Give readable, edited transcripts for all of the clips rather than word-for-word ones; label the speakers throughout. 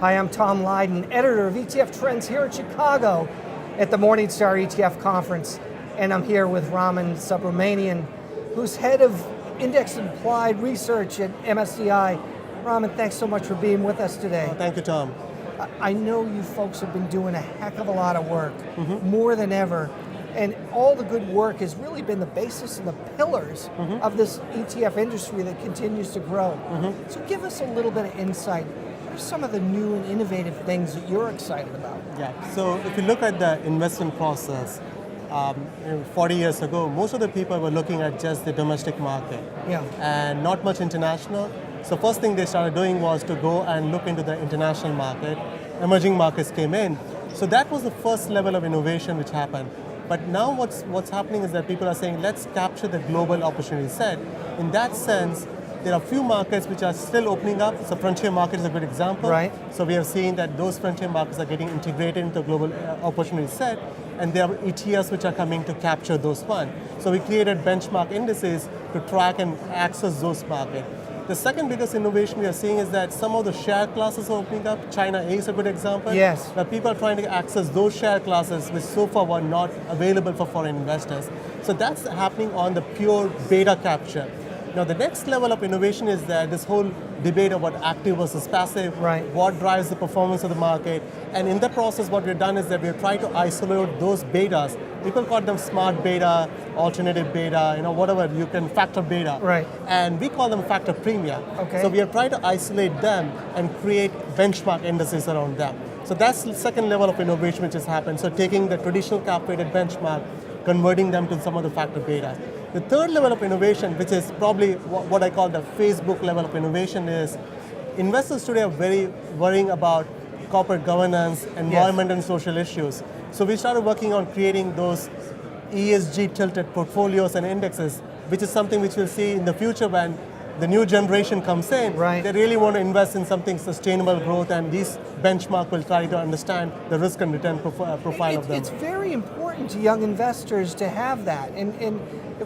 Speaker 1: Hi, I'm Tom Lydon, editor of ETF Trends here in Chicago at the Morningstar ETF Conference. And I'm here with Raman Subramanian, who's head of Index and Applied Research at MSCI. Raman, thanks so much for being with us today.
Speaker 2: Oh, thank you, Tom.
Speaker 1: I know you folks have been doing a heck of a lot of work, more than ever. And all the good work has really been the basis and the pillars of this ETF industry that continues to grow. So give us a little bit of insight. What are some of the new and innovative things that you're excited about?
Speaker 2: Yeah, so if you look at the investment process, 40 years ago, most of the people were looking at just the domestic market and not much international. So first thing they started doing was to go and look into the international market. Emerging markets came in. So that was the first level of innovation which happened. But now what's happening is that people are saying, let's capture the global opportunity set. In that sense, there are few markets which are still opening up. So frontier market is a good example.
Speaker 1: Right.
Speaker 2: So we have seen that those frontier markets are getting integrated into the global opportunity set, and there are ETFs which are coming to capture those funds. So we created benchmark indices to track and access those markets. The second biggest innovation we are seeing is that some of the share classes are opening up. China A is a good example.
Speaker 1: Yes.
Speaker 2: Where people are trying to access those share classes which so far were not available for foreign investors. So that's happening on the pure beta capture. Now the next level of innovation is that this whole debate about active versus passive, what drives the performance of the market, and in the process what we've done is that we've tried to isolate those betas. People call them smart beta, alternative beta, whatever, you can factor beta.
Speaker 1: Right.
Speaker 2: And we call them factor premia.
Speaker 1: Okay.
Speaker 2: So we have tried to isolate them and create benchmark indices around them. So that's the second level of innovation which has happened. So taking the traditional cap-weighted benchmark, converting them to some of the factor beta. The third level of innovation, which is probably what I call the Facebook level of innovation, is investors today are very worrying about corporate governance, environment and social issues. So we started working on creating those ESG tilted portfolios and indexes, which is something which we'll see in the future when the new generation comes in.
Speaker 1: Right.
Speaker 2: They really want to invest in something sustainable growth, and these benchmark will try to understand the risk and return profile of them.
Speaker 1: It's very important to young investors to have that, and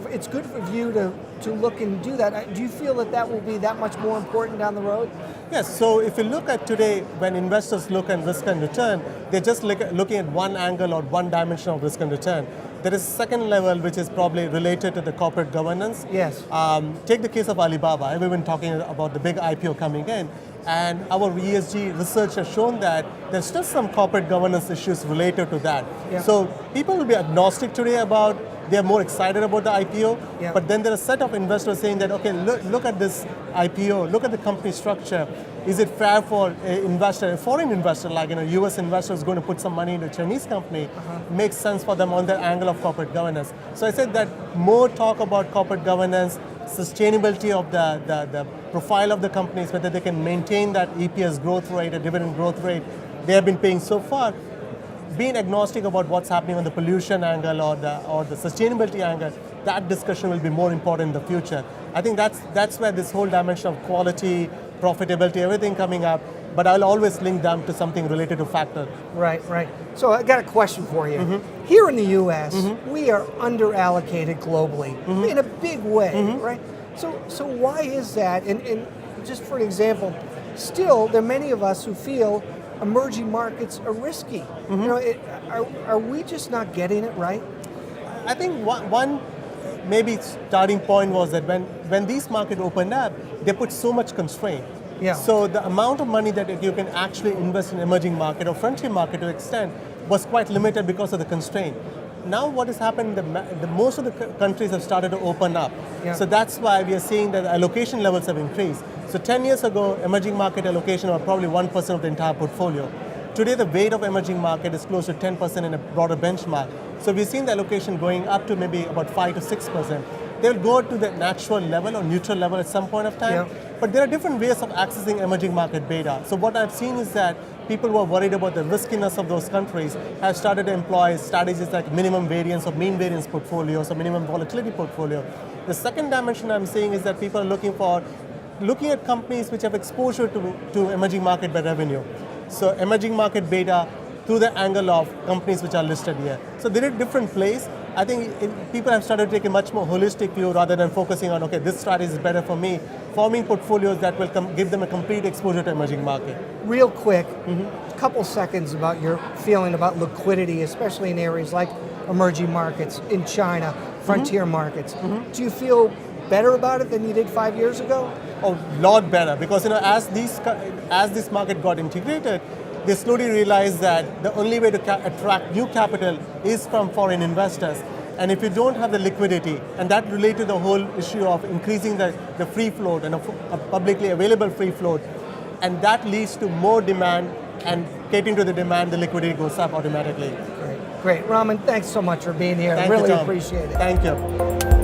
Speaker 1: it's good for you to look and do that. Do you feel that will be that much more important down the road?
Speaker 2: Yes, so if you look at today, when investors look at risk and return, they're just looking at one angle or one dimension of risk and return. There is a second level which is probably related to the corporate governance.
Speaker 1: Yes.
Speaker 2: Take the case of Alibaba. I've been talking about the big IPO coming in, and our ESG research has shown that there's still some corporate governance issues related to that.
Speaker 1: Yeah.
Speaker 2: So people will be agnostic today about, they're more excited about the IPO, but then there are a set of investors saying that, okay, look at this IPO, look at the company structure. Is it fair for an investor, a foreign investor, like US investor is going to put some money into a Chinese company, makes sense for them on the angle of corporate governance. So I said that more talk about corporate governance, sustainability of the profile of the companies, whether they can maintain that EPS growth rate, a dividend growth rate they have been paying so far. Being agnostic about what's happening on the pollution angle or the sustainability angle, that discussion will be more important in the future. I think that's where this whole dimension of quality, profitability, everything coming up, but I'll always link them to something related to factor.
Speaker 1: Right. So I got a question for you. Here in the US, we are under-allocated globally in a big way, right? So why is that? And just for an example, still there are many of us who feel emerging markets are risky. Are we just not getting it right?
Speaker 2: I think one maybe starting point was that when these markets opened up, they put so much constraint.
Speaker 1: Yeah.
Speaker 2: So the amount of money that you can actually invest in emerging market or frontier market to extent was quite limited because of the constraint. Now what has happened, most of the countries have started to open up. Yeah. So that's why we are seeing that allocation levels have increased. So 10 years ago, emerging market allocation was probably 1% of the entire portfolio. Today, the weight of emerging market is close to 10% in a broader benchmark. So we've seen the allocation going up to maybe about 5 to 6%. They'll go to the natural level or neutral level at some point of time. But there are different ways of accessing emerging market beta. So what I've seen is that people who are worried about the riskiness of those countries have started to employ strategies like minimum variance or mean variance portfolios or minimum volatility portfolio. The second dimension I'm seeing is that people are looking at companies which have exposure to emerging market by revenue. So emerging market beta through the angle of companies which are listed here. So they're at different places, I think people have started taking a much more holistic view rather than focusing on, okay, this strategy is better for me, forming portfolios that will give them a complete exposure to emerging market.
Speaker 1: Real quick, couple seconds about your feeling about liquidity, especially in areas like emerging markets, in China, frontier markets. Do you feel better about it than you did 5 years ago?
Speaker 2: Oh, lot better, because as this market got integrated, they slowly realized that the only way to attract new capital is from foreign investors. And if you don't have the liquidity, and that relates to the whole issue of increasing the free float and a publicly available free float, and that leads to more demand, and catering to the demand, the liquidity goes up automatically.
Speaker 1: Great. Raman, thanks so much for being here.
Speaker 2: Thank
Speaker 1: Really
Speaker 2: you, Tom.
Speaker 1: appreciate it.
Speaker 2: Thank you.